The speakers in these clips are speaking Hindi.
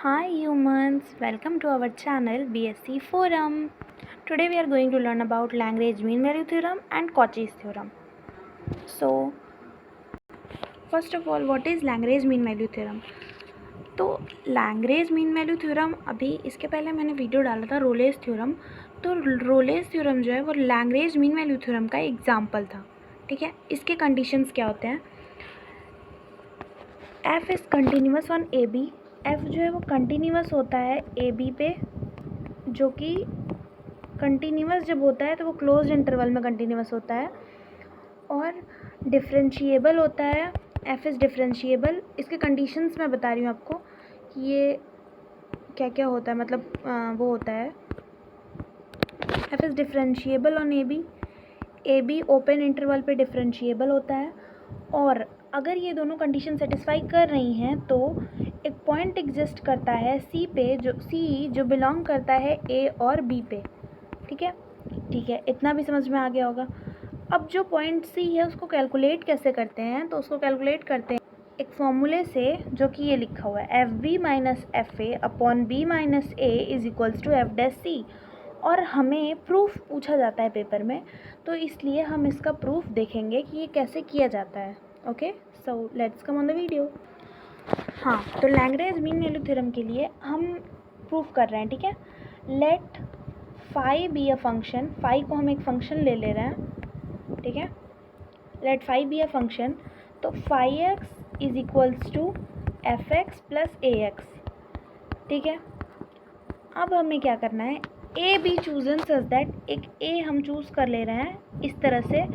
Hi humans, welcome to our channel BSc Forum. Today we are going to learn about Lagrange mean value theorem and Cauchy's theorem. So first of all, what is Lagrange mean value theorem? तो Lagrange mean value theorem अभी इसके पहले मैंने वीडियो डाला था रोलेस थ्योरम। तो रोलेस थ्योरम जो है वो Lagrange mean value theorem का एग्जाम्पल था। ठीक है, इसके कंडीशंस क्या होते हैं? f is continuous on a b. f जो है वो कंटिन्यूस होता है ए बी पे, जो कि कंटिन्यूस जब होता है तो वो क्लोज्ड इंटरवल में कंटिन्यूस होता है, और डिफरेंशिएबल होता है। f is differentiable. इसके कंडीशंस मैं बता रही हूँ आपको कि ये क्या क्या होता है, मतलब वो होता है f is differentiable on a be open interval पे डिफरेंशिएबल होता है, और अगर ये दोनों कंडीशन सेटिस्फाई कर रही हैं तो एक पॉइंट एग्जिस्ट करता है सी पे, जो बिलोंग करता है ए और बी पे। ठीक है, इतना भी समझ में आ गया होगा। अब जो पॉइंट सी है उसको कैलकुलेट कैसे करते हैं? तो उसको कैलकुलेट करते हैं एक फॉर्मूले से, जो कि ये लिखा हुआ है F B minus F A upon B minus A is equals to F dash C. और हमें प्रूफ पूछा जाता है पेपर में, तो इसलिए हम इसका प्रूफ देखेंगे कि ये कैसे किया जाता है। Okay, so let's come on the video. हाँ, तो लैग्रेंज मीन वैल्यू थ्योरम के लिए हम प्रूफ कर रहे हैं। ठीक है, let phi be a function. Phi को हम एक फंक्शन ले रहे हैं। ठीक है, let phi be a function. तो phi X is equals to F X plus A X. ठीक है, अब हमें क्या करना है, ए बी चूजन सच दैट एक ए हम चूज़ कर ले रहे हैं इस तरह से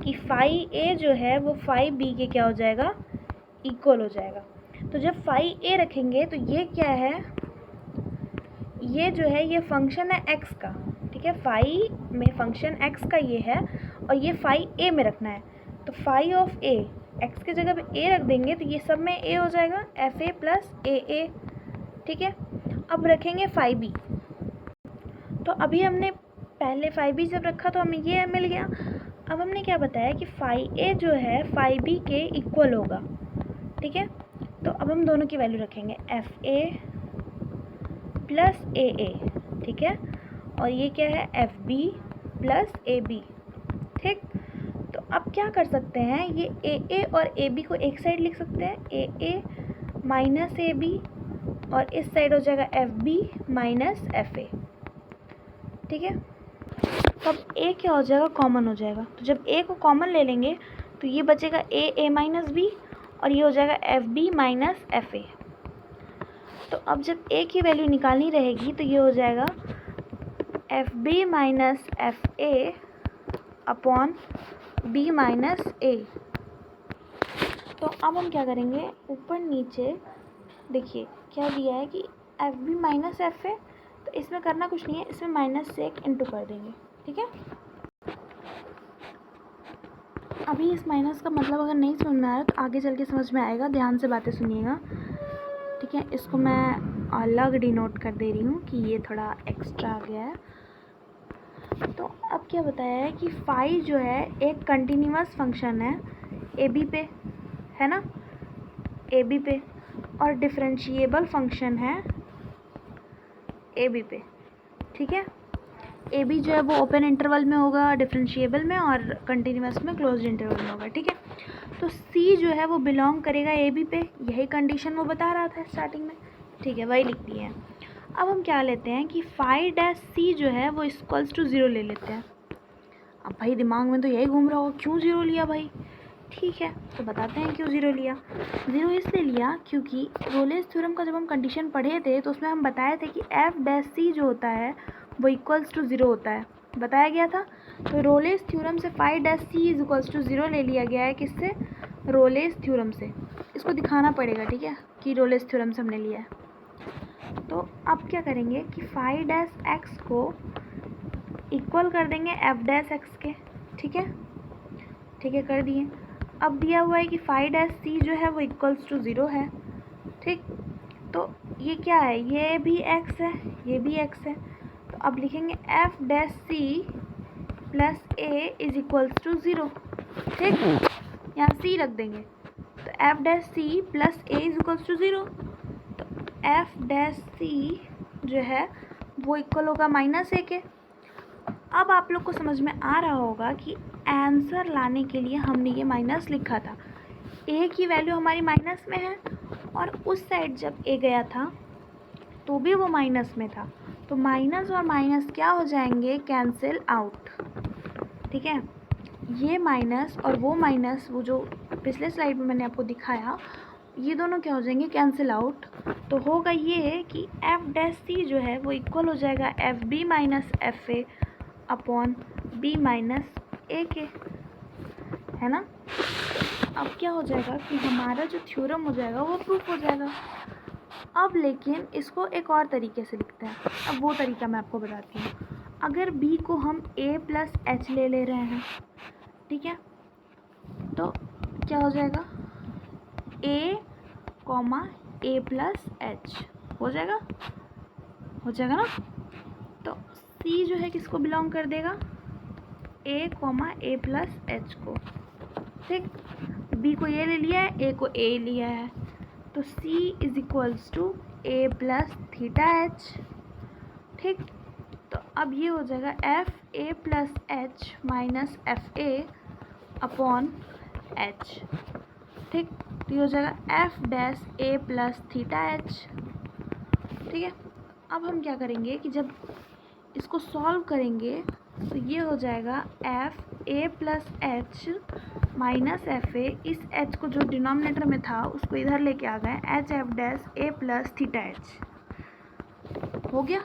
कि फाई ए जो है वो फाई बी के क्या हो जाएगा, इक्वल हो जाएगा। तो जब फाई ए रखेंगे तो ये क्या है, ये जो है ये फंक्शन है एक्स का। ठीक है, फाई में फंक्शन एक्स का ये है, और ये फाई ए में रखना है। तो फाई ऑफ ए, एक्स की जगह पे ए रख देंगे तो ये सब में ए हो जाएगा, एफ ए प्लस ए ए। ठीक है, अब रखेंगे फाई बी। तो अभी हमने पहले फाई बी जब रखा तो हमें ये मिल गया। अब हमने क्या बताया कि फाई ए जो है फाई बी के इक्वल होगा। ठीक है, तो अब हम दोनों की वैल्यू रखेंगे एफ ए प्लस ए ए। ठीक है, और ये क्या है, F b plus a b. ठीक, तो अब क्या कर सकते हैं, ये ए और ए बी को एक साइड लिख सकते हैं, ए माइनस ए बी, और इस साइड हो जाएगा F B minus F A. ठीक है, तब ए क्या हो जाएगा, कॉमन हो जाएगा। तो जब ए को कॉमन ले लेंगे तो ये बचेगा ए माइनस बी, और ये हो जाएगा F B minus F a. तो अब जब ए की वैल्यू निकालनी रहेगी तो ये हो जाएगा F B minus F A upon B minus A. तो अब हम क्या करेंगे, ऊपर नीचे देखिए क्या दिया है कि f B minus F a, तो इसमें करना कुछ नहीं है, इसमें माइनस से एक इंटू कर देंगे। ठीक है, अभी इस माइनस का मतलब अगर नहीं समझ में आ रहा तो आगे चल के समझ में आएगा, ध्यान से बातें सुनिएगा। ठीक है, इसको मैं अलग डिनोट कर दे रही हूँ कि ये थोड़ा एक्स्ट्रा आ गया है। तो अब क्या बताया है कि फाई जो है एक कंटिन्यूस फंक्शन है ए बी पे, है ना, ए बी पे, और डिफरेंशिएबल फंक्शन है ए बी पे। ठीक है, ए बी जो है वो ओपन इंटरवल में होगा, डिफरेंशिएबल में, और कंटिन्यूस में क्लोज्ड इंटरवल में होगा। ठीक है, तो सी जो है वो बिलोंग करेगा ए बी पे, यही कंडीशन वो बता रहा था स्टार्टिंग में। ठीक है, वही लिख दी है। अब हम क्या लेते हैं कि फाई डैश सी जो है वो इक्वल्स टू ज़ीरो ले लेते हैं। अब भाई दिमाग में तो यही घूम रहा होगा, क्यों ज़ीरो लिया भाई? ठीक है, तो बताते हैं क्यों ज़ीरो लिया। ज़ीरो इसलिए लिया क्योंकि रोलेस थ्योरम का जब हम कंडीशन पढ़े थे तो उसमें हम बताए थे कि एफ डैश सी जो होता है वो इक्वल्स टू ज़ीरो होता है, बताया गया था। तो रोलेस थ्योरम से phi dash C is equals to zero ले लिया गया है, किससे, रोलेस थ्योरम से। इसको दिखाना पड़ेगा, ठीक है, कि रोलेस थ्योरम से हमने लिया है। तो अब क्या करेंगे कि फाई डैश एक्स को इक्वल कर देंगे एफ डैश एक्स के। ठीक है, कर दिए। अब दिया हुआ है कि फाई डैश सी जो है वो इक्वल्स टू ज़ीरो है। ठीक, तो ये क्या है, ये भी एक्स है, ये भी एक्स है। तो अब लिखेंगे f dash C plus a is equals to zero. ठीक, यहाँ सी रख देंगे, तो f dash C plus a is equals to zero. तो एफ डैश सी जो है वो इक्वल होगा -a के। अब आप लोग को समझ में आ रहा होगा कि आंसर लाने के लिए हमने ये माइनस लिखा था। ए की वैल्यू हमारी माइनस में है और उस साइड जब ए गया था तो भी वो माइनस में था, तो माइनस और माइनस क्या हो जाएंगे, कैंसिल आउट। ठीक है, ये माइनस और वो माइनस, वो जो पिछले स्लाइड में मैंने आपको दिखाया, ये दोनों क्या हो जाएंगे, कैंसिल आउट। तो होगा ये कि एफ डैश सी जो है वो इक्वल हो जाएगा F B minus F A upon B minus A के, है ना। अब क्या हो जाएगा कि हमारा जो थ्योरम हो जाएगा वो प्रूफ हो जाएगा। अब लेकिन इसको एक और तरीके से लिखते हैं। अब वो तरीका मैं आपको बताती हूँ। अगर b को हम a प्लस एच ले रहे हैं, ठीक है, तो क्या हो जाएगा, a comma a plus H हो जाएगा ना। तो c जो है किसको बिलोंग कर देगा, a comma a plus H को। ठीक, b को ये ले लिया है, a को a लिया है, तो c is equals to a plus theta h. ठीक, तो अब ये हो जाएगा f a plus h minus F A upon h. ठीक, तो ये हो जाएगा F dash a plus theta h. ठीक है, अब हम क्या करेंगे कि जब इसको सॉल्व करेंगे तो ये हो जाएगा f a plus h minus F A. इस एच को जो डिनोमिनेटर में था उसको इधर लेके आ गए, H F dash a plus theta H हो गया।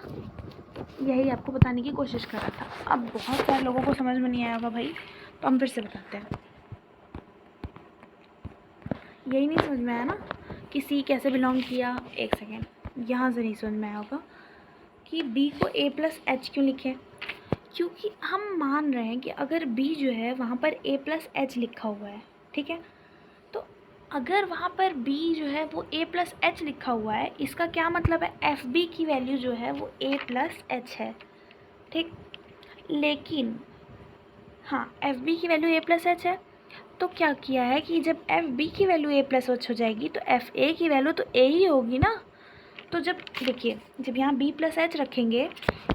यही आपको बताने की कोशिश कर रहा था। अब बहुत सारे लोगों को समझ में नहीं आया होगा भाई, तो हम फिर से बताते हैं। यही नहीं समझ में आया ना कि सी कैसे बिलोंग किया, एक सेकेंड, यहाँ से नहीं समझ में आया होगा कि बी को ए प्लस एच क्यों लिखे, क्योंकि हम मान रहे हैं कि अगर बी जो है वहाँ पर ए प्लस एच लिखा हुआ है, ठीक है, तो अगर वहाँ पर बी जो है वो ए प्लस एच लिखा हुआ है, इसका क्या मतलब है, एफ बी की वैल्यू जो है वो ए प्लस एच है। ठीक, लेकिन हाँ, एफ बी की वैल्यू ए प्लस एच है, तो क्या किया है कि जब एफ बी की वैल्यू ए प्लस एच हो जाएगी तो एफ ए की वैल्यू तो ए ही होगी ना। तो जब देखिए, जब यहाँ बी प्लस एच रखेंगे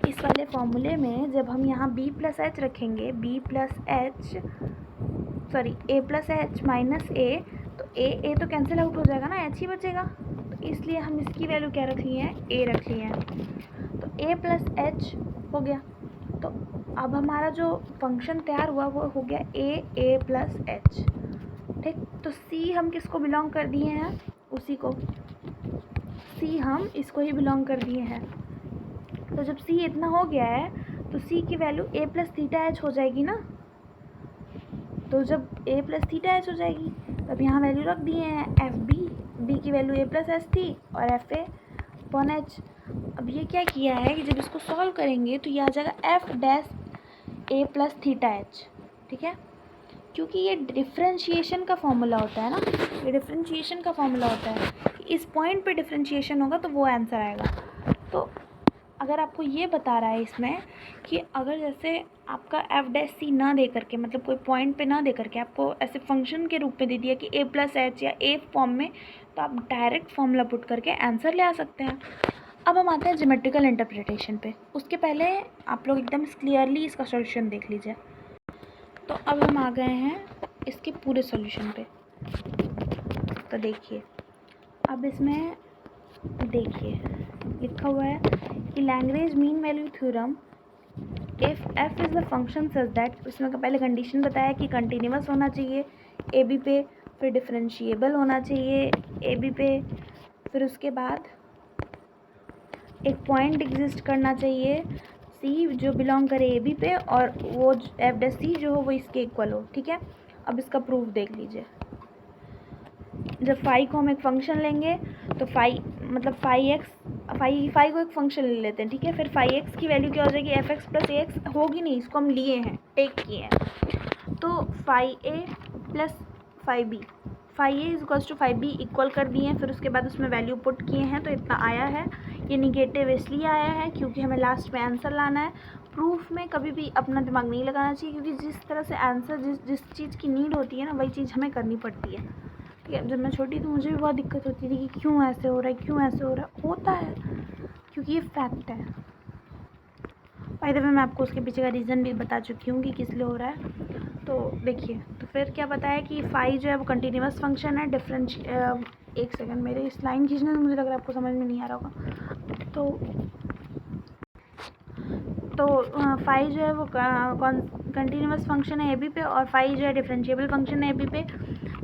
इस वाले फॉर्मूले में, जब हम यहाँ बी प्लस एच रखेंगे, B plus H sorry A plus h minus A, तो ए तो कैंसिल आउट हो जाएगा ना, एच ही बचेगा। तो इसलिए हम इसकी वैल्यू क्या रख लिए हैं, ए रख लिए हैं, तो ए प्लस एच हो गया। तो अब हमारा जो फंक्शन तैयार हुआ वो हो गया ए प्लस एच। ठीक, तो सी हम किसको बिलोंग कर दिए हैं, उसी को, सी हम इसको ही बिलोंग कर दिए हैं। तो जब सी इतना हो गया है तो सी की वैल्यू ए प्लस थीटा एच हो जाएगी ना। तो जब ए प्लस थीटा एच हो जाएगी तब यहाँ वैल्यू रख दिए हैं एफ बी की वैल्यू ए प्लस एच थी और एफ ए अपॉन एच। अब ये क्या किया है कि जब इसको सॉल्व करेंगे तो ये आ जाएगा F dash a plus theta h. ठीक है, क्योंकि ये डिफरेंशिएशन का फॉर्मूला होता है ना, ये डिफरेंशिएशन का फॉर्मूला होता है, इस पॉइंट पे डिफरेंशिएशन होगा तो वो आंसर आएगा। तो अगर आपको ये बता रहा है इसमें कि अगर जैसे आपका एफ डैश सी ना दे करके, मतलब कोई पॉइंट पे ना दे करके आपको ऐसे फंक्शन के रूप में दे दिया कि ए प्लस एच या ए फॉर्म में, तो आप डायरेक्ट फॉर्मूला पुट करके आंसर ले आ सकते हैं। अब हम आते हैं ज्योमेट्रिकल इंटरप्रिटेशन पे। उसके पहले आप लोग एकदम क्लियरली इसका सॉल्यूशन देख लीजिए। तो अब हम आ गए हैं इसके पूरे सॉल्यूशन पे। तो देखिए, अब इसमें देखिए लिखा हुआ है कि Lagrange mean value theorem if F is the function such that, इसमें पहले कंडीशन बताया कि कंटिन्यूअस होना चाहिए ए बी पे, फिर डिफरेंशिएबल होना चाहिए ए बी पे, फिर उसके बाद एक पॉइंट एग्जिस्ट करना चाहिए सी जो बिलोंग करे ए बी पे, और वो एफ डैश सी जो हो वो इसके इक्वल हो। ठीक है, अब इसका प्रूफ देख लीजिए। जब फाई को हम एक फंक्शन लेंगे तो फाई मतलब फाई को एक फंक्शन ले लेते हैं, ठीक है, फिर फाई एक्स की वैल्यू क्या हो जाएगी, F X plus A x होगी नहीं, इसको हम लिए हैं, टेक किए हैं। तो phi a plus phi b, phi a equals to phi b equal कर दिए हैं, फिर उसके बाद उसमें वैल्यू पुट किए हैं तो इतना आया है। ये निगेटिव इसलिए आया है क्योंकि हमें लास्ट में आंसर लाना है। प्रूफ में कभी भी अपना दिमाग नहीं लगाना चाहिए, क्योंकि जिस तरह से आंसर जिस चीज़ की नीड होती है ना वही चीज़ हमें करनी पड़ती है। ठीक है, जब मैं छोटी थी मुझे भी बहुत दिक्कत होती थी कि क्यों ऐसे हो रहा है, क्यों ऐसे हो रहा है। होता है क्योंकि ये फैक्ट है। बाय द वे मैं आपको उसके पीछे का रीज़न भी बता चुकी हूँ कि किस लिए हो रहा है। तो देखिए, तो फिर क्या बताया कि फाई जो है वो कंटिन्यूस फंक्शन है। एक सेकंड, मेरे इस लाइन खींचने में मुझे लग रहा है आपको समझ में नहीं आ रहा होगा। तो फाई जो है वो कंटिन्यूस फंक्शन है ए बी पे, और फाई जो है डिफरेंशिएबल फंक्शन है ए बी पे।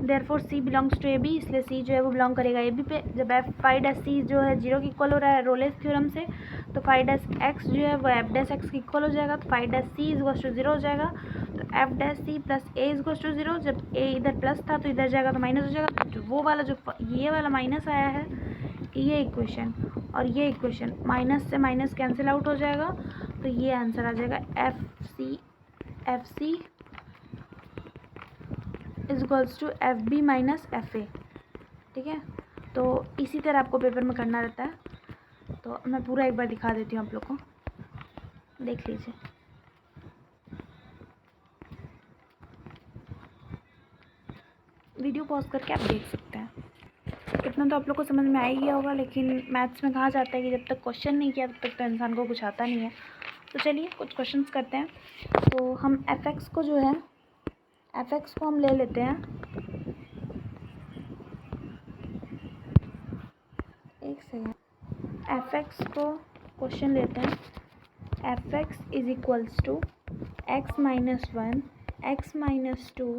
Therefore c belongs to a b, इसलिए सी जो है वो बिलोंग करेगा ए बी पे। जब एफ फाई डैश सी जो है 0 की इक्वल हो रहा है रोलेस थ्योरम से, तो फाई डैश एक्स जो है वो एफ डैश एक्स की इक्वल हो जाएगा। तो phi dash C is to 0 हो जाएगा। तो f dash C plus a is to 0। जब ए इधर प्लस था तो इधर जाएगा तो माइनस हो जाएगा। जो वो वाला जो ये वाला माइनस आया है, ये इक्वेशन और ये इक्वेशन माइनस से माइनस कैंसिल आउट हो जाएगा। तो ये आंसर आ जाएगा f c is equals to F B minus F A. ठीक है, तो इसी तरह आपको पेपर में करना रहता है। तो मैं पूरा एक बार दिखा देती हूँ आप लोग को, देख लीजिए। वीडियो पॉज करके आप देख सकते हैं। इतना तो आप लोग को समझ में आ ही गया होगा, लेकिन मैथ्स में कहा जाता है कि जब तक क्वेश्चन नहीं किया तब तक तो इंसान को कुछ आता नहीं है। तो चलिए कुछ क्वेश्चंस करते हैं। तो हम एफ एक्स को जो है, एफ एक्स को हम ले लेते हैं, एक सेकेंड, एफ एक्स को क्वेश्चन लेते हैं। F x is equals to x minus 1, x minus 2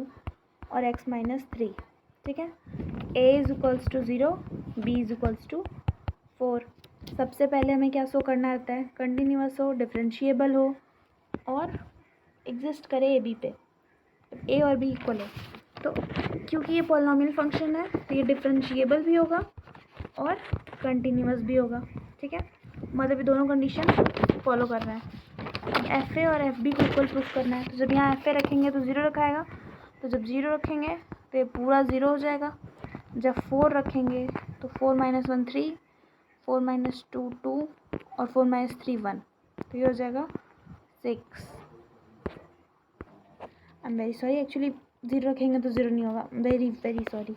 और एक्स माइनस 3। ठीक है, a is equals to 0, b is equals to 4। सबसे पहले हमें क्या शो करना रहता है, कंटिन्यूअस हो, डिफरेंशिएबल हो और एग्जिस्ट करे ए बी पे, ए और बी इक्वल हो। तो क्योंकि ये पॉलिनॉमियल फंक्शन है तो ये डिफरेंशिएबल भी होगा और कंटिन्यूअस भी होगा। ठीक है, मतलब ये दोनों कंडीशन फॉलो कर रहा है। एफ ए और एफ बी को इक्वल प्रूफ करना है। तो जब यहाँ एफ ए रखेंगे तो 0 रखाएगा, तो जब 0 रखेंगे तो ये पूरा 0 हो जाएगा। जब 4 रखेंगे तो 4 माइनस 1 3, 4 माइनस 2 2 और 4 माइनस 3 1, तो ये हो जाएगा 6। I am very sorry, actually 0 रखेंगे तो 0 नहीं होगा, वेरी वेरी सॉरी।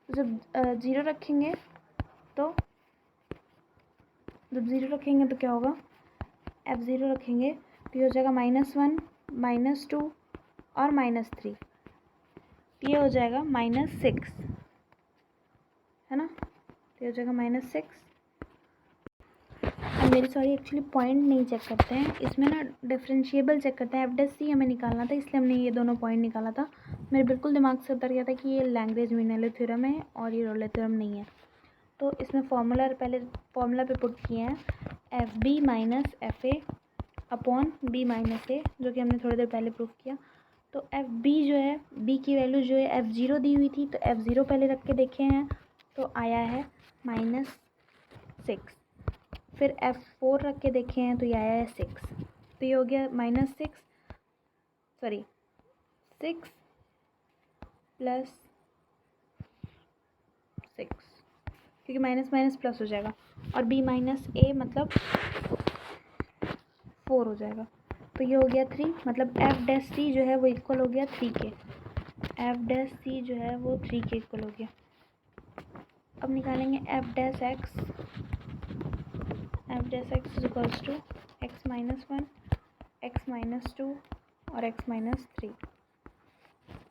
जब 0 रखेंगे तो क्या होगा, F0 रखेंगे तो ये हो जाएगा -1, -2 और -3, ये हो जाएगा -6, है ना। तो ये हो जाएगा -6। मेरी सॉरी, एक्चुअली पॉइंट नहीं चेक करते हैं इसमें ना, डिफरेंशिएबल चेक करते हैं। एफ सी हमें निकालना था, इसलिए हमने ये दोनों पॉइंट निकाला था। मेरे बिल्कुल दिमाग से उतर गया था कि ये लैग्रेंज मीन थ्योरम है और ये रोले थ्योरम नहीं है। तो इसमें फॉर्मूला पे पुट किए हैं F B minus F A upon B minus A, जो कि हमने थोड़ी देर पहले प्रूफ किया। तो एफ बी जो है, बी की वैल्यू जो है F0 दी हुई थी, तो F0 पहले रख के देखे हैं तो आया है -6। फिर F4 रख के देखे हैं तो ये आया है 6। तो ये हो गया -6 प्लस 6, क्योंकि माइनस माइनस प्लस हो जाएगा, और b माइनस ए मतलब 4 हो जाएगा। तो ये हो गया 3, मतलब एफ डैश सी जो है वो इक्वल हो गया 3 के। एफ डैश सी जो है वो 3 के इक्वल हो गया। अब निकालेंगे F dash x. F dash x is equals to x minus 1, x minus 2 और x minus 3।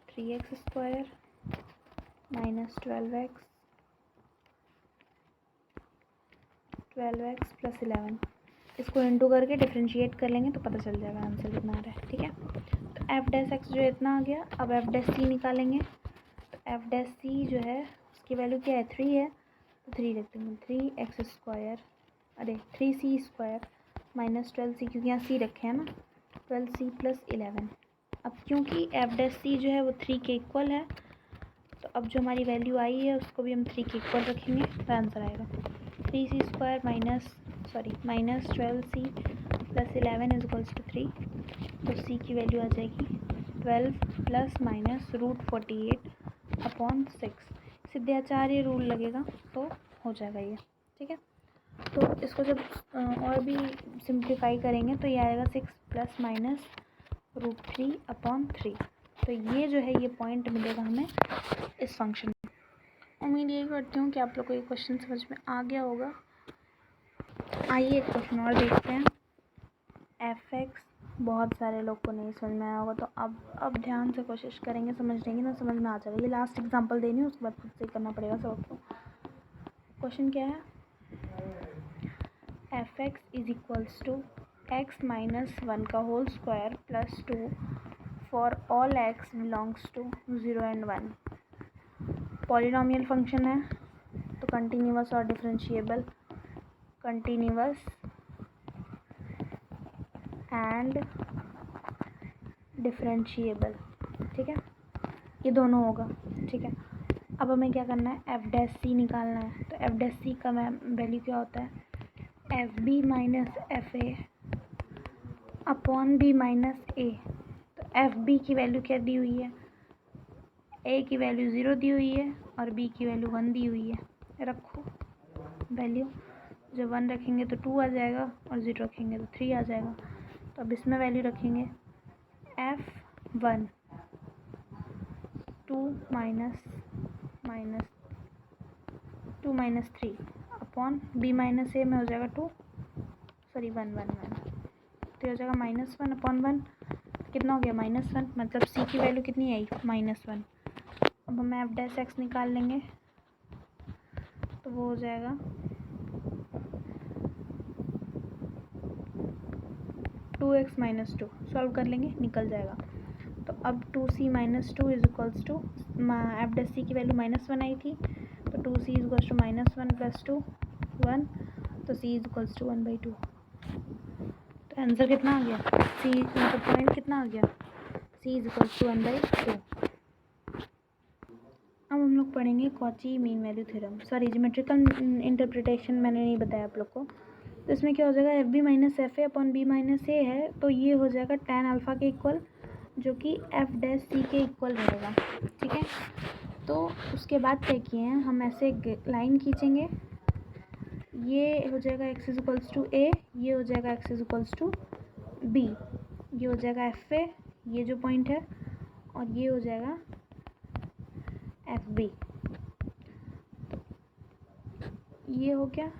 3x square minus 12x plus 11, इसको इंटू करके डिफ्रेंशिएट कर लेंगे तो पता चल जाएगा आंसर कितना आ रहा है। ठीक है, तो एफ डैश एक्स जो इतना आ गया। अब एफ डैश सी निकालेंगे, तो एफ डैश सी जो है उसकी वैल्यू क्या है, 3 है, तो 3 लिख देंगे। 3x स्क्वायर, अरे 3c स्क्वायर माइनस 12c, क्योंकि यहाँ c रखे हैं ना, 12c प्लस 11। अब क्योंकि एफ डैश सी जो है वो 3 के इक्वल है, तो अब जो हमारी वैल्यू आई है उसको भी हम 3 के इक्वल रखेंगे तो आंसर आएगा 3c square minus 12c plus 11 is equals to 3। तो c की वैल्यू आ जाएगी 12 plus minus √48 upon 6। Siddhacharya rule लगेगा तो हो जाएगा ये। ठीक है, तो इसको जब और भी सिंप्लीफाई करेंगे तो ये आएगा 6 प्लस माइनस √3 अपॉन 3। तो ये जो है ये पॉइंट मिलेगा हमें इस फंक्शन में। उम्मीद यही करती हूँ कि आप लोग को ये क्वेश्चन समझ में आ गया होगा। आइए एक क्वेश्चन और देखते हैं। fx बहुत सारे लोग को नहीं समझ में आया होगा, तो अब ध्यान से कोशिश करेंगे समझने की, ना समझ में आ जाएगा। ये लास्ट एग्जांपल देनी है, उसके बाद खुद से करना पड़ेगा सबको। क्वेश्चन क्या है? fx is equals to x minus 1 का whole square plus 2 for all x belongs to 0 and 1। Polynomial function है तो कंटिन्यूअस और डिफरेंशिएबल, कंटिन्यूअस एंड डिफरेंशिएबल, ठीक है, ये दोनों होगा, ठीक है। अब हमें क्या करना है? एफ डैश सी निकालना है। तो एफ डैश सी का वैल्यू क्या होता है? F B minus F A upon B minus A. तो एफ बी की वैल्यू क्या दी हुई है? ए की वैल्यू 0 दी हुई है और बी की वैल्यू 1 दी हुई है। रखो वैल्यू, जब 1 रखेंगे तो 2 आ जाएगा और 0 रखेंगे तो 3 आ जाएगा। तो अब इसमें वैल्यू रखेंगे f1 2 minus 3 upon b minus A में हो जाएगा 1 तो हो जाएगा -1 अपॉन 1। कितना हो गया? -1, मतलब c की वैल्यू कितनी आई? -1। अब हम एफ डैश एक्स निकाल लेंगे तो वो हो जाएगा 2x माइनस 2। सॉल्व कर लेंगे, निकल जाएगा। तो अब 2c minus 2 is equals to, F dash C की वैल्यू -1 आई थी, तो 2c is equals to -1 plus 2 1, तो c इज इक्वल्स टू 1/2। तो आंसर कितना आ गया? c मतलब पॉइंट कितना आ गया? c is equals to 1/2। अब हम लोग पढ़ेंगे Cauchy mean value theorem. Sorry, geometrical interpretation मैंने नहीं बताया आप लोग को। तो इसमें क्या हो जाएगा? F B minus F A upon B minus A है, तो ये हो जाएगा tan अल्फ़ा के इक्वल, जो कि एफ डैश सी के इक्वल रहेगा, ठीक है। तो उसके बाद क्या किए हैं हम? ऐसे लाइन खींचेंगे, ये हो जाएगा x is equals to a, ये हो जाएगा x is equals to b, ये हो जाएगा एफ ए, ये जो पॉइंट है, और ये हो जाएगा एफ बी। ये हो गया।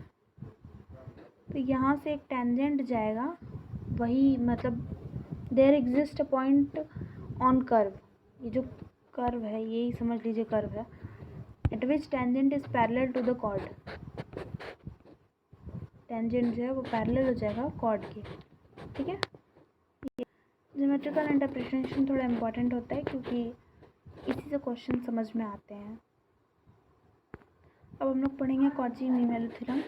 तो यहाँ से एक टेंजेंट जाएगा, वही मतलब there exist a point on curve, ये जो कर्व है यही समझ लीजिए कर्व है, at which tangent is parallel to the chord. Tangent जो है वो पैरेलल हो जाएगा कॉर्ड के, ठीक है। ज्योमेट्रिकल इंटरप्रिटेशन थोड़ा इम्पोर्टेंट होता है क्योंकि इसी से क्वेश्चन समझ में आते हैं। अब हम लोग पढ़ेंगे कॉची मीन वैल्यू थ्योरम।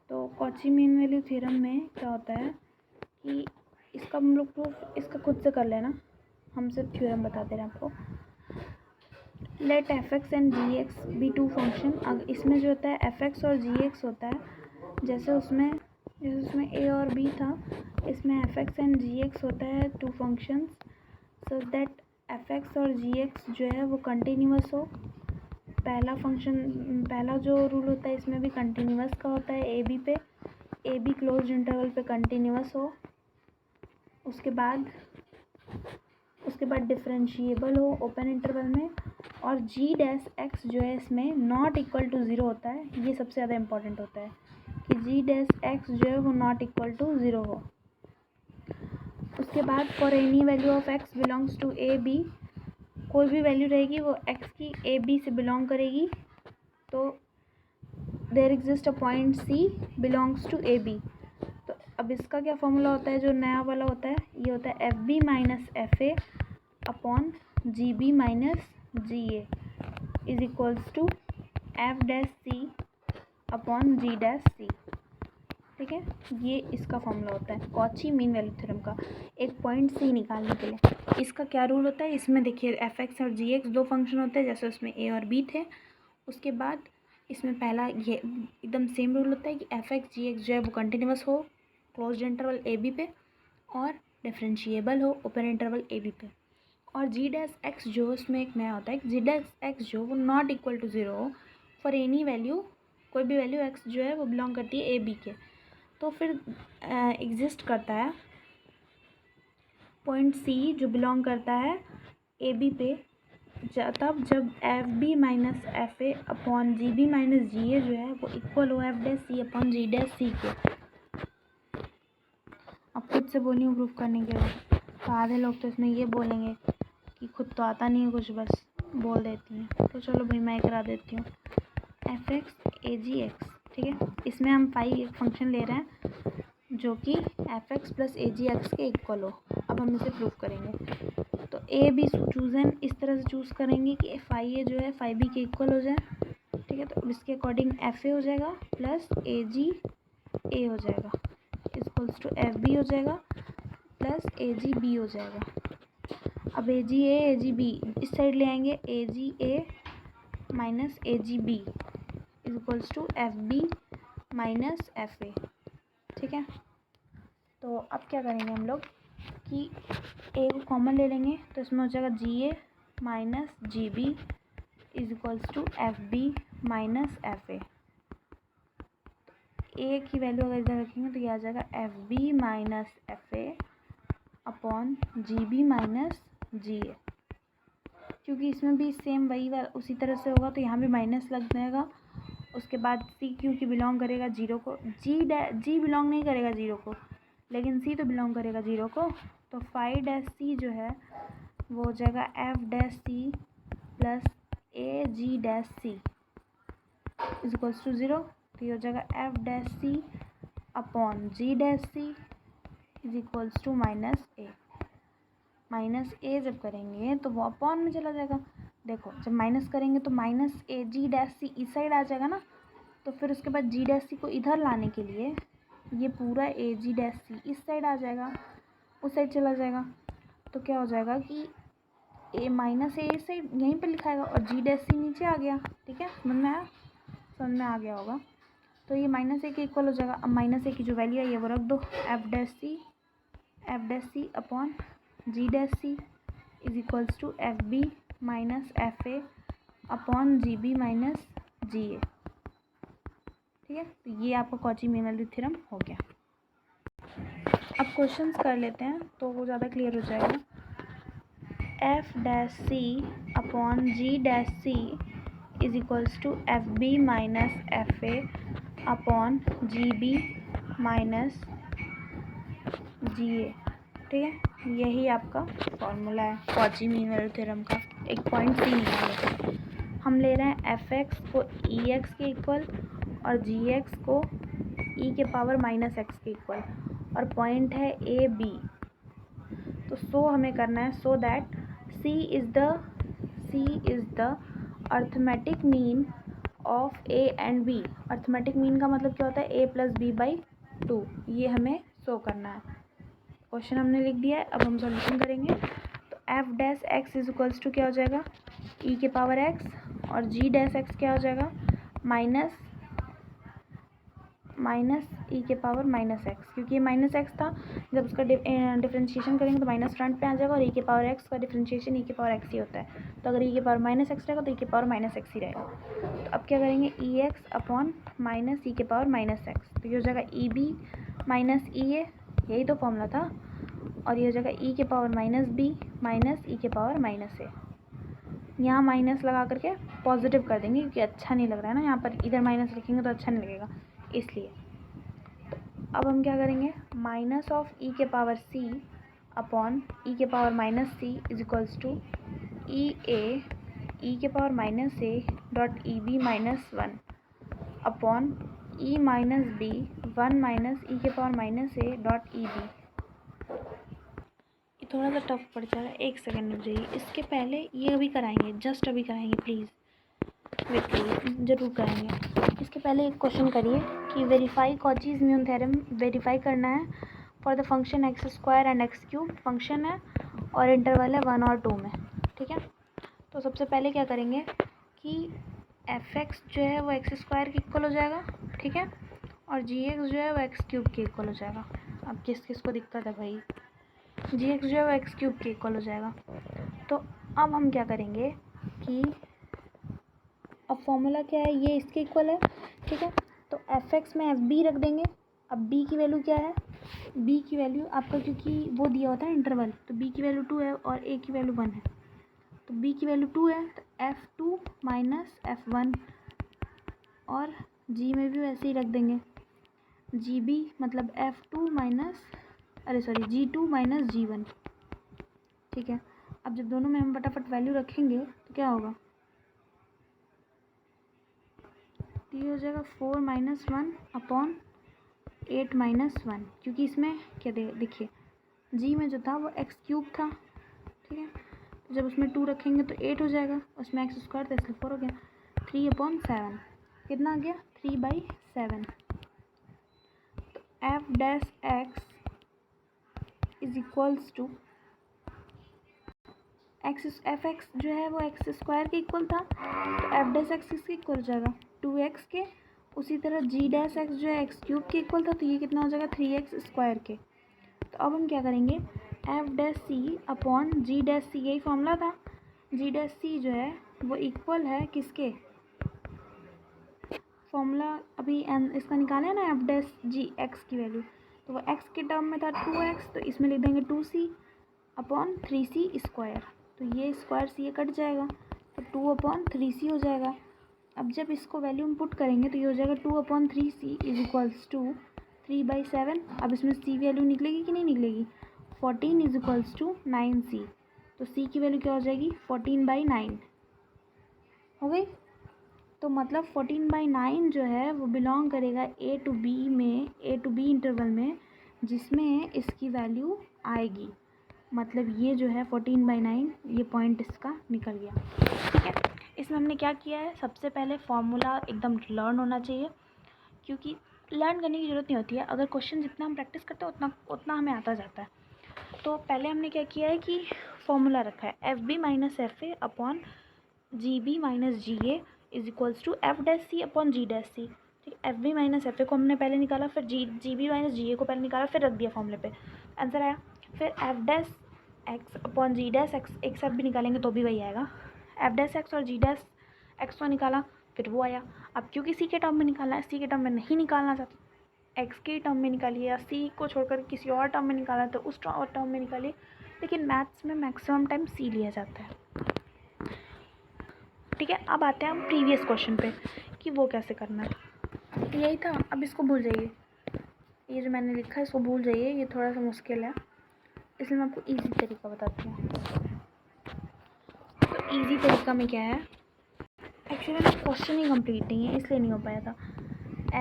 तो कॉची मीन वैल्यू थ्योरम में क्या होता है कि इसका हम लोग प्रूफ इसका खुद से कर लेना, हम सिर्फ थ्योरम बताते रहे आपको। Let f x and g x be two function. अब इसमें जो होता है एफ एक्स और जी एक्स होता है, जैसे उसमें ए और बी था, इसमें f x and g x होता है two functions, so that f x और जी एक्स जो है वो कंटिन्यूअस हो। पहला जो रूल होता है इसमें भी कंटिन्यूअस का होता है, ए बी क्लोज इंटरवल पे कंटिन्यूअस हो। उसके बाद डिफरेंशिएबल हो ओपन इंटरवल में, और जी डैश एक्स जो है इसमें नॉट इक्वल टू 0 होता है। ये सबसे ज़्यादा इम्पॉर्टेंट होता है कि जी डैश एक्स जो है वो नॉट इक्वल टू 0 हो। उसके बाद for any value of x belongs to a b, कोई भी वैल्यू रहेगी वो एक्स की ए बी से बिलोंग करेगी, तो there exist a point c belongs to a b. तो अब इसका क्या फॉर्मूला होता है? जो नया वाला होता है ये होता है F B minus F A upon G B minus ji A is equals to F dash C upon G dash C, ठीक है। ये इसका फॉर्मूला होता है कॉची मीन वैल्यू थ्योरम का, एक पॉइंट सी निकालने के लिए। इसका क्या रूल होता है? इसमें देखिए एफ एक्स और जी एक्स दो फंक्शन होते हैं, जैसे उसमें ए और बी थे। उसके बाद इसमें पहला ये एकदम सेम रूल होता है कि एफ एक्स जी एक्स जो है वो कंटिन्यूअस हो क्लोज्ड इंटरवल ए बी पे, और डिफरेंशिएबल हो ओपन इंटरवल ए बी पे। और जी डैश एक्स जो उसमें एक नया होता है, जी डैश एक्स जो वो नॉट इक्वल टू 0 हो फॉर एनी वैल्यू, कोई भी वैल्यू एक्स जो है वो बिलोंग करती है ए बी के। तो फिर एग्जिस्ट करता है पॉइंट सी जो बिलोंग करता है ए बी पे, तब जब F B minus F A upon G B minus ji A जो है वो इक्वल हो F dash C upon G dash C के। अब खुद से बोली हूँ प्रूफ करने के लिए, तो आधे लोग तो इसमें ये बोलेंगे कि खुद तो आता नहीं है कुछ, बस बोल देती हैं। तो चलो भाई मैं करा देती हूँ। एफ एक्स ए जी एक्स, ठीक है, इसमें हम फाई एक फंक्शन ले रहे हैं जो कि F X plus A ji x के इक्वल हो। अब हम इसे प्रूफ करेंगे। तो ए बी चूज़न इस तरह से चूज़ करेंगे कि फाई ए जो है फाई बी के इक्वल हो जाए, ठीक है। तो इसके अकॉर्डिंग एफ ए हो जाएगा प्लस ए जी ए हो जाएगा इक्वल्स टू एफ बी हो जाएगा प्लस ए जी बी हो जाएगा। अब ए जी बी इस साइड ले आएंगे, A G A minus A G B is equals to F B minus F A, ठीक है। तो अब क्या करेंगे हम लोग कि ए को कॉमन ले लेंगे, तो इसमें हो जाएगा G A minus G B is equals to F B minus F A की वैल्यू अगर इधर रखेंगे तो ये आ जाएगा F B minus F A upon G B minus ji A. क्योंकि इसमें भी सेम वही उसी तरह से होगा तो यहाँ भी माइनस लग जाएगा। उसके बाद सी क्योंकि बिलोंग करेगा जीरो को, जी बिलोंग नहीं करेगा जीरो को, लेकिन सी तो बिलोंग करेगा जीरो को। तो फाई डैश सी जो है वो हो जाएगा F dash C plus A G dash C is equals to zero. तो ये हो जाएगा F dash C upon G dash C is equals to minus A जब करेंगे तो वो अपॉन में चला जाएगा। देखो जब माइनस करेंगे तो माइनस ए जी डैश सी इस साइड आ जाएगा ना, तो फिर उसके बाद जी डैश सी को इधर लाने के लिए ये पूरा ए जी डैश सी इस साइड आ जाएगा, उस साइड चला जाएगा। तो क्या हो जाएगा कि ए माइनस ए इस साइड यहीं पर लिखाएगा और जी डैश सी नीचे आ गया, ठीक है। समझ में आया? समझ में आ गया होगा। तो ये माइनस ए के इक्वल हो जाएगा। अब माइनस ए की जो वैल्यू है ये वो रख दो, F dash C upon G dash C is equals to F B minus F A upon G B minus जी ए, ठीक है। तो ये आपका कॉची मीनल थ्योरम हो गया। अब क्वेश्चंस कर लेते हैं तो वो ज़्यादा क्लियर हो जाएगा। F dash C upon G dash C is equals to F B minus F A upon G B minus जी ए, ठीक है। यही आपका फॉर्मूला है कॉची मीनल थ्योरम का। एक पॉइंट सी निकालो। हम ले रहे हैं एफ एक्स को ई एक्स के इक्वल और जी एक्स को ई के पावर माइनस एक्स के इक्वल, और पॉइंट है ए बी। तो हमें करना है so that c is the arithmetic mean of a and b. Arithmetic mean का मतलब क्या होता है? A plus b by 2। ये हमें शो करना है। क्वेश्चन हमने लिख दिया है, अब हम सॉल्यूशन करेंगे। तो f dash x is equals to क्या हो जाएगा? ई के पावर एक्स, और जी डैश एक्स क्या हो जाएगा? माइनस ई के पावर माइनस एक्स, क्योंकि ये माइनस एक्स था। जब उसका डिफ्रेंशिएशन करेंगे तो माइनस फ्रंट पे आ जाएगा, और ई के पावर एक्स का डिफ्रेंशिएशन ई के पावर एक्स ही होता है। तो अगर ई के पावर माइनस एक्स रहेगा तो ई के पावर माइनस एक्स ही रहेगा। तो अब क्या करेंगे? ई एक्स अपॉन माइनस ई के पावर माइनस एक्स, तो ये हो जाएगा ई बी माइनस ई ए, यही तो फॉर्मूला था। और ये हो जाएगा ई के power minus B minus E के पावर माइनस ए। यहाँ माइनस लगा करके पॉजिटिव कर देंगे क्योंकि अच्छा नहीं लग रहा है ना, यहाँ पर इधर माइनस लिखेंगे तो अच्छा नहीं लगेगा, इसलिए। अब हम क्या करेंगे? माइनस ऑफ ई के पावर सी अपॉन ई के power minus C is equals to E के power minus A dot E B minus 1 upon E minus B 1 minus E के power minus A dot E B. ये थोड़ा सा टफ पड़ जा रहा है, एक सेकेंड रुक जाइए। इसके पहले ये अभी कराएंगे, जस्ट अभी कराएंगे, प्लीज़ वेट करिए, ज़रूर कराएंगे। इसके पहले एक क्वेश्चन करिए कि वेरीफाई कॉचीज़ मीन थ्योरम वेरीफाई करना है for the function x square and x cube. Function है और इंटरवल है 1 और 2 में, ठीक है। तो सबसे पहले क्या करेंगे कि एफ एक्स जो है वो एक्स स्क्वायर के इक्वल हो जाएगा, ठीक है, और जी एक्स जो है वो एक्स क्यूब के इक्वल हो जाएगा। अब किस किस को दिक्कत है भाई? जी एक्स जो है वो एक्स क्यूब के इक्वल हो जाएगा। तो अब हम क्या करेंगे कि अब फॉर्मूला क्या है? ये इसके इक्वल है, ठीक है। तो एफ एक्स में एफ बी रख देंगे। अब बी की वैल्यू क्या है? बी की वैल्यू आपका, क्योंकि वो दिया होता है इंटरवल, तो बी की वैल्यू 2 है और ए की वैल्यू 1 है। तो b की वैल्यू 2 है, तो f2 माइनस f1, और g में भी वैसे ही रख देंगे, gb मतलब f2 minus g2 minus g1। ठीक है, अब जब दोनों में हम फटाफट वैल्यू रखेंगे तो क्या होगा, तो ये हो जाएगा 4 माइनस 1 अपॉन 8 माइनस 1, क्योंकि इसमें क्या देखिए g में जो था वो x क्यूब था। ठीक है, तो जब उसमें 2 रखेंगे तो 8 हो जाएगा, उसमें x स्क्वायर था इसलिए 4 हो गया। 3/7 कितना आ गया, 3/7। तो f dash x is equals to F x जो है वो एक्स स्क्वायर के इक्वल था, तो एफ डैश एक्स किसके इक्वल हो जाएगा, 2x के। उसी तरह जी डैश एक्स जो है एक्स क्यूब के इक्वल था, तो ये कितना हो जाएगा 3x स्क्वायर के। तो अब हम क्या करेंगे, F dash C upon G dash सी, यही फॉर्मूला था। जी डैश सी जो है वो इक्वल है किसके, फॉर्मूला अभी इसका निकाले है ना, एफ डैश जी एक्स की वैल्यू, तो वो एक्स के टर्म में था 2x, तो इसमें लिख देंगे 2c अपॉन 3c स्क्वायर। तो ये स्क्वायर से ये कट जाएगा, तो 2/3c हो जाएगा। अब जब इसको वैल्यू में पुट करेंगे तो ये हो जाएगा 2/3c इज इक्वल्स टू 3/7। अब इसमें c वैल्यू निकलेगी कि नहीं निकलेगी, 14 इज इक्वल्स टू 9c। तो c की वैल्यू क्या हो जाएगी, 14/9 हो गई। तो मतलब 14/9 जो है वो बिलोंग करेगा a to b इंटरवल में, जिसमें इसकी वैल्यू आएगी। मतलब ये जो है 14/9, ये पॉइंट इसका निकल गया। ठीक है, इसमें हमने क्या किया है, सबसे पहले फॉर्मूला एकदम लर्न होना चाहिए, क्योंकि लर्न करने की ज़रूरत नहीं होती है, अगर क्वेश्चन जितना हम प्रैक्टिस करते हैं उतना हमें आता जाता है। तो पहले हमने क्या किया है कि फॉर्मूला रखा है F B minus F A upon G B minus ji A is equals to F dash C upon G dash C. ठीक है, F B minus F A को हमने पहले निकाला, फिर जी बी माइनस जी ए को पहले निकाला, फिर रख दिया फॉर्मूले पे, आंसर आया। फिर F dash X upon G dash x, एक साथ भी निकालेंगे तो भी वही आएगा। एफ डैश एक्स और जी डैश एक्स को निकाला, फिर वो आया। अब क्योंकि सी के टर्म में निकालना है, सी के टर्म में नहीं निकालना चाहते, एक्स के टर्म में निकालिए, या सी को छोड़कर किसी और टर्म में निकाला तो उस टर्म में निकालिए, लेकिन मैथ्स में मैक्सिमम टाइम सी लिया जाता है। ठीक है, अब आते हैं हम प्रीवियस क्वेश्चन पे कि वो कैसे करना है। यही था, अब इसको भूल जाइए, ये जो मैंने लिखा है इसको भूल जाइए, ये थोड़ा सा मुश्किल है, इसलिए मैं आपको इजी तरीका बताती हूँ। तो इजी तरीका में क्या है, एक्चुअली ना क्वेश्चन ही कंप्लीट नहीं है इसलिए नहीं हो पाया था।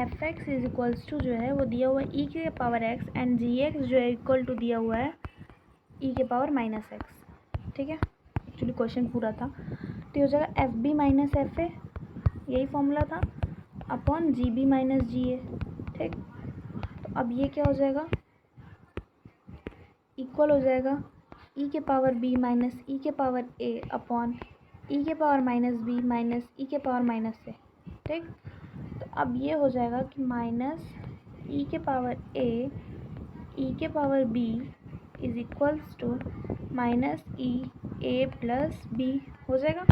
F x is equals to जो है वो दिया हुआ है ई के power x, and g x जो है इक्वल टू दिया हुआ है ई के पावर माइनस एक्स। ठीक है, एक्चुअली क्वेश्चन पूरा था, तो हो जाएगा F B minus F a, यही फॉर्मूला था, अपॉन जी बी माइनस जी ए। ठीक, तो अब ये क्या हो जाएगा, इक्वल हो जाएगा ई के पावर बी माइनस ई के पावर ए अपॉन ई के power minus B minus E के पावर माइनस ए। ठीक, तो अब ये हो जाएगा कि माइनस ई के पावर ई के power b is equals to minus a plus b हो जाएगा।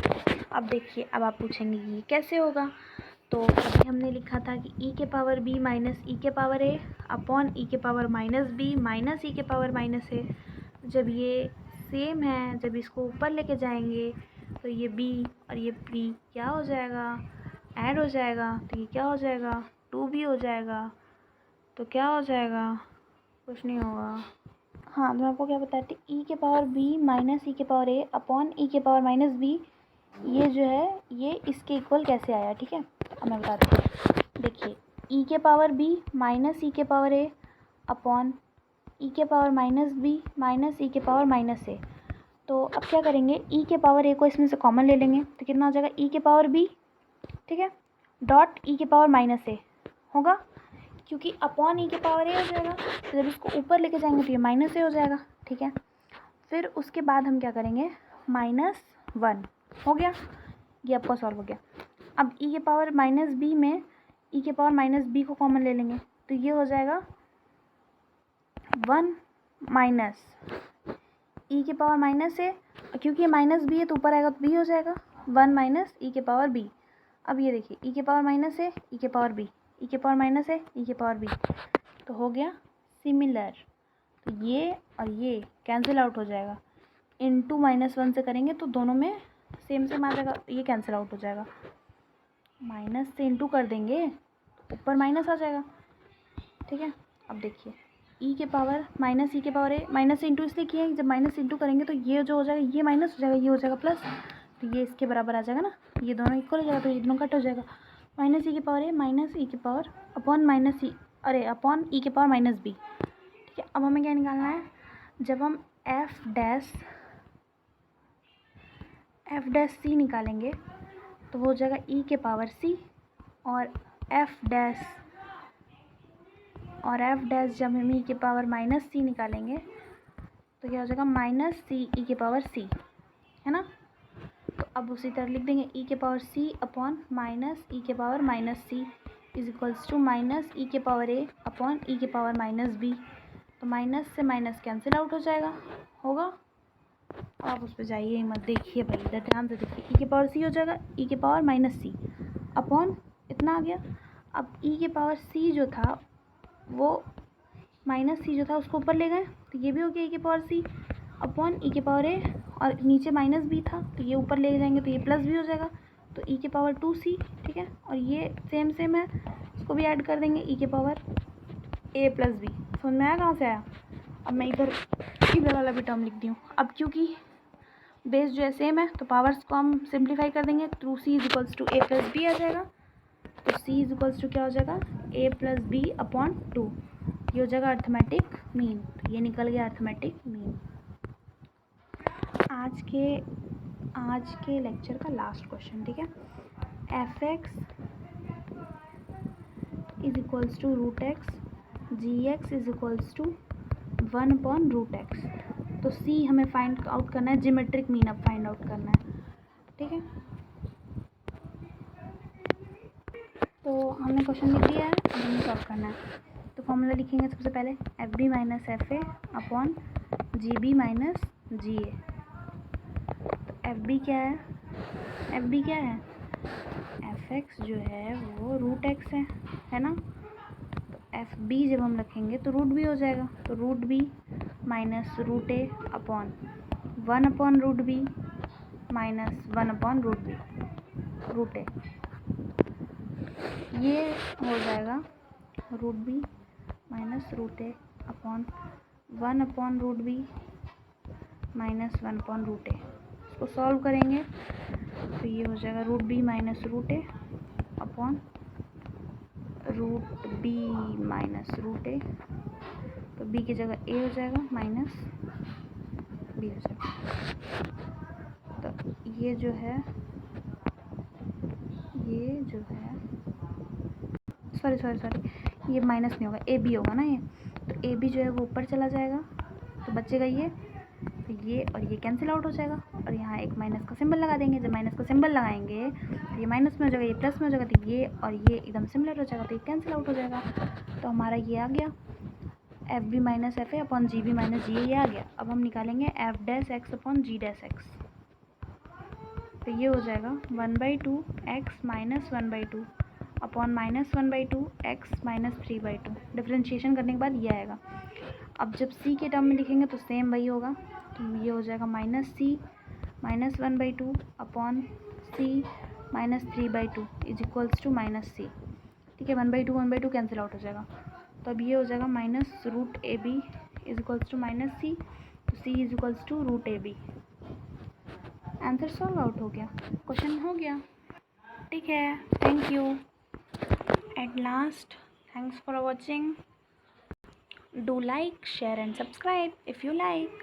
अब देखिए, अब आप पूछेंगे ये कैसे होगा, तो अभी हमने लिखा था कि ई के पावर बी माइनस ई के पावर ए अपॉन ई के power minus B minus E के पावर माइनस ए। जब ये सेम है, जब इसको ऊपर लेके जाएंगे तो ये b और ये b क्या हो जाएगा, ऐड हो जाएगा, तो ये क्या हो जाएगा 2b हो जाएगा। तो क्या हो जाएगा, कुछ नहीं होगा। हाँ, तो मैं आपको क्या बताती, ई के पावर b माइनस ई के पावर a अपॉन ई के पावर माइनस b, ये जो है ये इसके इक्वल कैसे आया। ठीक है, अब मैं बताती हूँ, देखिए ई के पावर b माइनस ई के पावर a अपॉन ई के power minus B minus E के पावर माइनस ए। तो अब क्या करेंगे, ई के पावर ए को इसमें से कॉमन ले लेंगे, तो कितना हो जाएगा ई के पावर बी, ठीक है, डॉट ई के पावर माइनस ए होगा, क्योंकि अपॉन ई के पावर ए हो जाएगा, तो जब इसको ऊपर लेके जाएंगे तो ये माइनस ए हो जाएगा। ठीक है, फिर उसके बाद हम क्या करेंगे, -1 हो गया, ये आपका सॉल्व हो गया। अब ई के पावर माइनस बी में ई के पावर माइनस बी को कॉमन ले लेंगे, तो ये हो जाएगा 1 माइनस ई के पावर माइनस ए, क्योंकि ये माइनस बी है तो ऊपर आएगा तो बी हो जाएगा, 1 माइनस ई के पावर बी। अब ये देखिए ई के पावर माइनस ए ई के पावर बी, ई के पावर माइनस ए ई के पावर बी, तो हो गया सिमिलर। तो ये और ये कैंसिल आउट हो जाएगा, इंटू -1 से करेंगे तो दोनों में सेम आ जाएगा, ये कैंसिल आउट हो जाएगा। माइनस से इंटू कर देंगे ऊपर माइनस आ जाएगा, ठीक है। अब देखिए ई के पावर माइनस ई के पावर ए, माइनस से इंटू इसलिए किया है, जब माइनस से इंटू करेंगे तो ये जो हो जाएगा ये माइनस हो जाएगा, ये हो जाएगा प्लस, तो ये इसके बराबर आ जाएगा ना, ये दोनों इक्वल हो जाएगा, तो ये दोनों कट हो जाएगा। माइनस ई के पावर ए माइनस ई के पावर अपॉन माइनस ई, अरे अपॉन ई के पावर माइनस बी, ठीक है। अब हमें क्या निकालना है, जब हम एफ डैश सी निकालेंगे तो वो हो जाएगा ई के पावर सी, और एफ डैश जब हम ई के पावर माइनस सी निकालेंगे तो क्या हो जाएगा माइनस सी ई के पावर सी, है ना। तो अब उसी तरह लिख देंगे ई के power C upon minus E के power minus C is equals to minus E के पावर ए अपॉन ई के पावर माइनस बी। तो माइनस से माइनस कैंसिल आउट हो जाएगा, होगा। आप उस पर जाइए मत, देखिए भाई इधर ध्यान से देखिए, ई के पावर सी हो जाएगा ई के पावर माइनस सी अपॉन इतना आ गया। अब ई के पावर सी जो था वो माइनस सी जो था उसको ऊपर ले गए, तो ये भी हो गया ई के पावर सी अपॉन ई के पावर ए, और नीचे माइनस भी था तो ये ऊपर ले जाएंगे तो ये प्लस भी हो जाएगा, तो ई के पावर 2c, ठीक है। और ये सेम है, इसको भी ऐड कर देंगे ई के पावर ए प्लस बी। समझ में आया कहाँ से आया। अब मैं इधर वाला भी टर्म लिख दी हूँ। अब क्योंकि बेस जो है सेम है तो पावर्स को हम सिंप्लीफाई कर देंगे, through c is equals to A plus B आ जाएगा। तो c इज इक्वल्स टू क्या हो जाएगा a प्लस बी अपॉन 2, ये हो जाएगा अर्थमेटिक मीन। तो ये निकल गया अर्थमेटिक मीन। आज के लेक्चर का लास्ट क्वेश्चन, ठीक है। F x is equals to root x, g x is equals to 1 upon root x. तो c हमें फाइंड आउट करना है, जियोमेट्रिक मीन अब फाइंड आउट करना है, ठीक है। तो हमने क्वेश्चन लिख दिया है, अब हमें सॉल्व करना है। तो फॉर्मूला लिखेंगे सबसे पहले F B minus F A upon G B minus ji A. तो एफ बी क्या है, एफ एक्स जो है वो रूट एक्स है ना। तो एफ बी जब हम रखेंगे तो रूट बी हो जाएगा, तो root B minus root A upon 1 upon root B minus 1 upon root A. ये हो जाएगा root B minus root A upon 1 upon root B minus 1 upon root A. इसको सॉल्व करेंगे तो ये हो जाएगा root B minus root A upon root B minus root A. तो बी की जगह ए हो जाएगा माइनस बी हो जाएगा। तो ये जो है सॉरी ये माइनस नहीं होगा, ए बी होगा ना ये। तो ए बी जो है वो ऊपर चला जाएगा, तो बचेगा ये, तो ये और ये कैंसिल आउट हो जाएगा, और यहाँ एक माइनस का सिंबल लगा देंगे। जब माइनस का सिंबल लगाएंगे तो ये माइनस में हो जाएगा, ये प्लस में हो जाएगा, तो ये और ये एकदम सिमिलर हो जाएगा, तो ये कैंसिल आउट हो जाएगा। तो हमारा ये आ गया F B minus F A upon G B minus ji A, ये आ गया। अब हम निकालेंगे F dash X upon G dash X. तो ये हो जाएगा 1/2 X minus 1/2 upon minus 1/2 X minus 3/2। Differentiation करने के बाद ये आएगा। अब जब c के टर्म में लिखेंगे तो सेम वही होगा, तो ये हो जाएगा minus c minus 1/2 upon c minus 3/2 is equals to minus c, ठीक है। 1/2 कैंसिल आउट हो जाएगा, तो अब ये हो जाएगा minus root a b is equals to minus c, तो c is equals to root a b. Answer solve out हो गया, क्वेश्चन हो गया, ठीक है। Thank you. At last, thanks for watching. Do like, share and subscribe if you like.